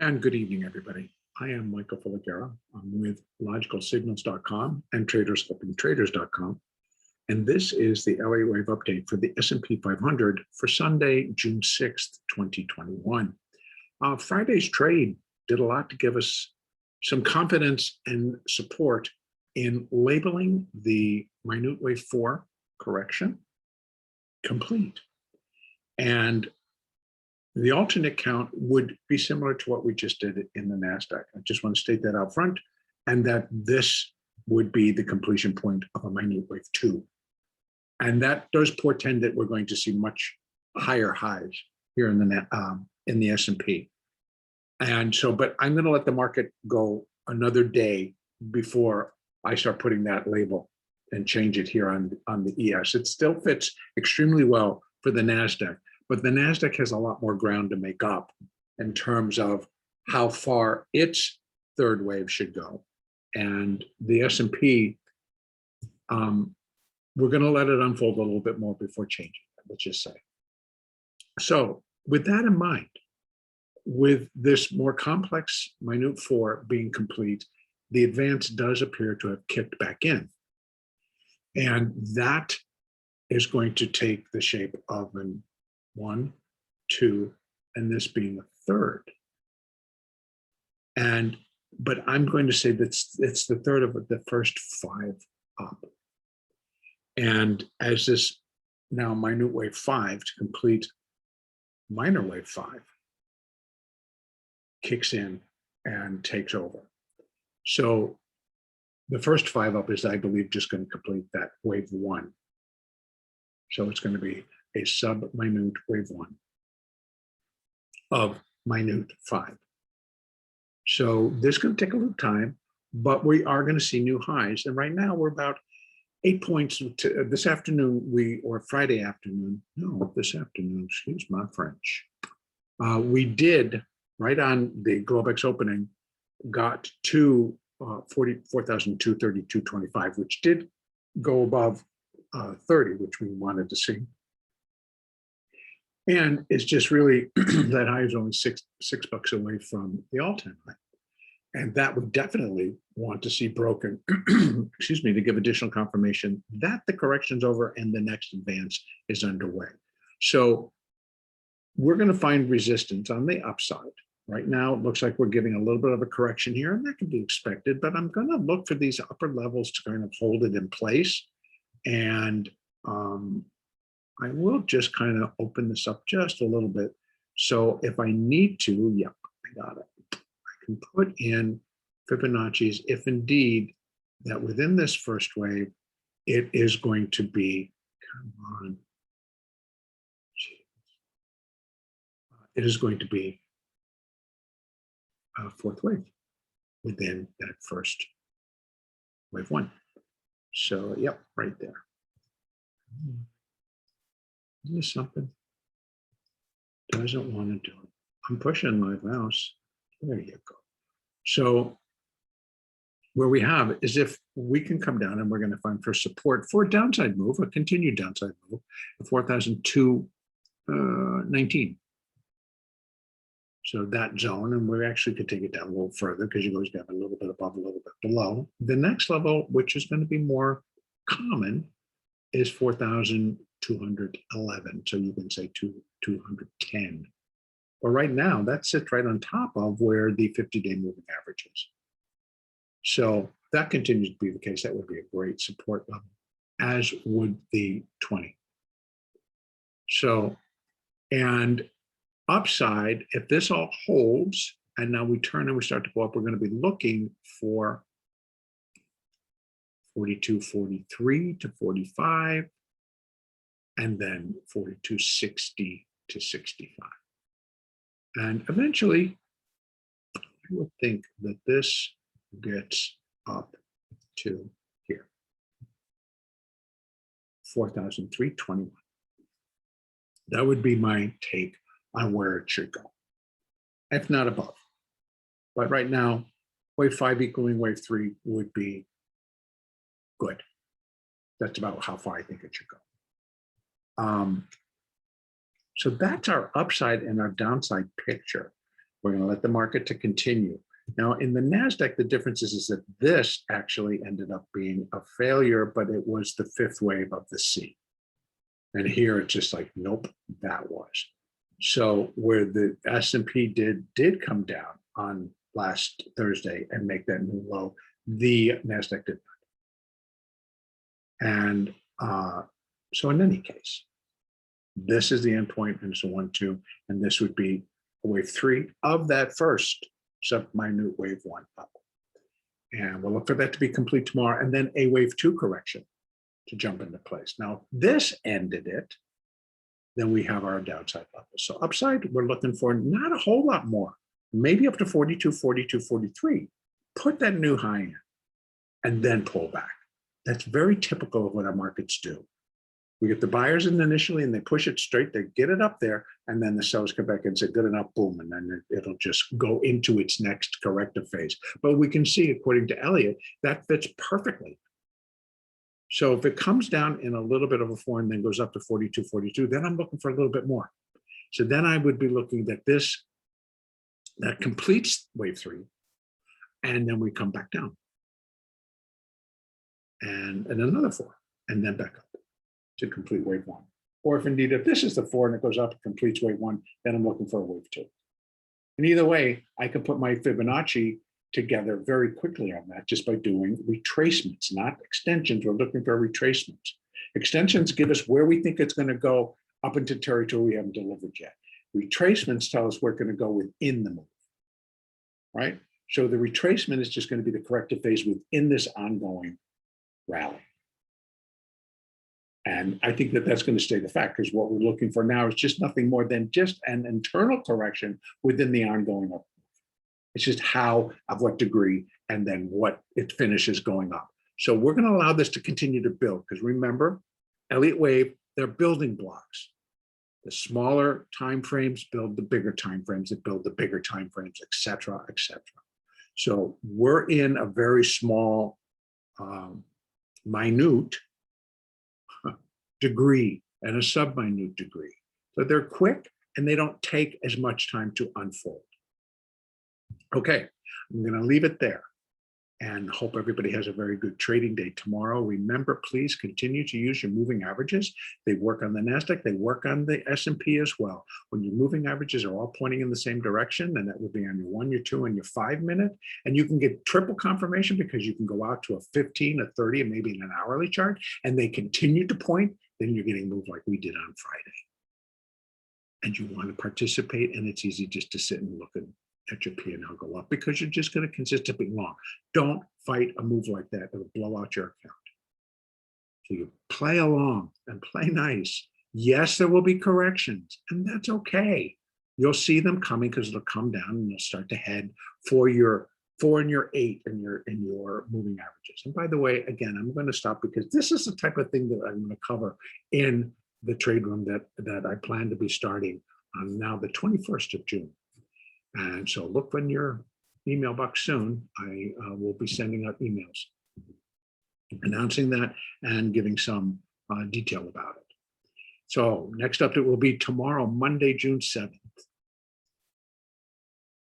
And good evening, everybody. I am Michael Filigera. I'm with logicalsignals.com and tradershelpingtraders.com. And this is the Elliott Wave update for the S&P 500 for Sunday, June 6th, 2021. Friday's trade did a lot to give us some confidence and support in labeling the minute wave 4 correction complete. And the alternate count would be similar to what we just did in the NASDAQ. I just want to state that out front, and that this would be the completion point of a minute wave 2. And that does portend that we're going to see much higher highs here in the S&P. And so, but I'm going to let the market go another day before I start putting that label and change it here on the ES. It still fits extremely well for the NASDAQ. But the NASDAQ has a lot more ground to make up in terms of how far its third wave should go. And the S&P, we're going to let it unfold a little bit more before changing it, let's just say. So with that in mind, with this more complex minute 4 being complete, the advance does appear to have kicked back in. And that is going to take the shape of an 1, 2, and this being a third. But I'm going to say that it's the third of the first 5 up. And as this now minute wave 5 to complete minor wave 5 kicks in and takes over. So the first 5 up is, I believe, just going to complete that wave 1. So it's going to be a sub-minute wave 1 of minute 5. So this is going to take a little time, but we are going to see new highs. And right now we're about 8 points to this afternoon, or Friday afternoon, no, this afternoon, excuse my French. We did, right on the Globex opening, got to 44,232.25, which did go above 30, which we wanted to see. And it's just really, that high is only six bucks away from the all-time high. And that would definitely want to see broken, excuse me, to give additional confirmation that the correction's over and the next advance is underway. So we're going to find resistance on the upside. Right now, it looks like we're giving a little bit of a correction here, and that can be expected, but I'm going to look for these upper levels to kind of hold it in place. And I will just kind of open this up just a little bit. So if I need to, yep, I got it. I can put in Fibonacci's if indeed that within this first wave, it is going to be, come on. It is going to be a fourth wave within that first wave 1. So, yep, right there. Isn't this something? Doesn't want to do it. I'm pushing my mouse. There you go. So where we have is if we can come down and we're going to find first support for a downside move, a continued downside move, at 4,219. So that zone, and we actually could take it down a little further because you always have a little bit above, a little bit below. The next level, which is going to be more common, is 4,211. So you can say 210. But right now, that sits right on top of where the 50-day moving average is. So if that continues to be the case, that would be a great support level, as would the 20. So, and upside, if this all holds, and now we turn and we start to go up, we're going to be looking for 42.43 to 45, and then 42.60 to 65. And eventually, I would think that this gets up to here, 4,321. That would be my take on where it should go, if not above. But right now, wave 5 equaling wave 3 would be good. That's about how far I think it should go. So that's our upside and our downside picture. We're going to let the market to continue. Now, in the NASDAQ, the difference is that this actually ended up being a failure, but it was the fifth wave of the C. And here it's just like, nope, that was. So where the S&P did come down on last Thursday and make that new low, the NASDAQ did not. And so in any case, this is the endpoint, and it's a 1, 2, and this would be wave 3 of that first sub-minute wave 1 up. And we'll look for that to be complete tomorrow, and then a wave 2 correction to jump into place. Now, if this ended it, then we have our downside level. So upside, we're looking for not a whole lot more, maybe up to 42, 42, 43. Put that new high in and then pull back. That's very typical of what our markets do. We get the buyers in initially and they push it straight, they get it up there, and then the sellers come back and say, good enough, boom, and then it'll just go into its next corrective phase. But we can see, according to Elliott, that fits perfectly. So if it comes down in a little bit of a form and then goes up to 42, 42, then I'm looking for a little bit more. So then I would be looking at this, that completes wave 3, and then we come back down. And another 4, and then back up to complete wave 1. Or if indeed, if this is the 4 and it goes up and completes wave 1, then I'm looking for a wave 2. And either way, I can put my Fibonacci together very quickly on that just by doing retracements, not extensions. We're looking for retracements. Extensions give us where we think it's going to go up into territory we haven't delivered yet. Retracements tell us where it's going to go within the move, right? So the retracement is just going to be the corrective phase within this ongoing rally. And I think that that's going to stay the fact, because what we're looking for now is just nothing more than just an internal correction within the ongoing up. It's just how, of what degree, and then what it finishes going up. So we're going to allow this to continue to build, because remember, Elliott wave, they're building blocks. The smaller time frames build the bigger time frames that build the bigger time frames, et cetera, et cetera. So we're in a very small, minute degree and a sub-minute degree. So they're quick and they don't take as much time to unfold. Okay, I'm going to leave it there and hope everybody has a very good trading day tomorrow. Remember, please continue to use your moving averages. They work on the NASDAQ, they work on the S&P as well. When your moving averages are all pointing in the same direction, then that would be on your 1, your 2, and your 5 minute. And you can get triple confirmation because you can go out to a 15, a 30, and maybe an hourly chart, and they continue to point, then you're getting moved like we did on Friday. And you want to participate, and it's easy just to sit and look at your P&L go up, because you're just going to consistently long. Don't fight a move like that. It'll blow out your account. So you play along and play nice. Yes, there will be corrections, and that's okay. You'll see them coming because it'll come down and you'll start to head for your 4 and your 8 and your moving averages. And by the way, again, I'm going to stop because this is the type of thing that I'm going to cover in the trade room that I plan to be starting on now the 21st of June. And so look in your email box soon. I will be sending out emails announcing that and giving some detail about it. So next up, it will be tomorrow, Monday, June 7th.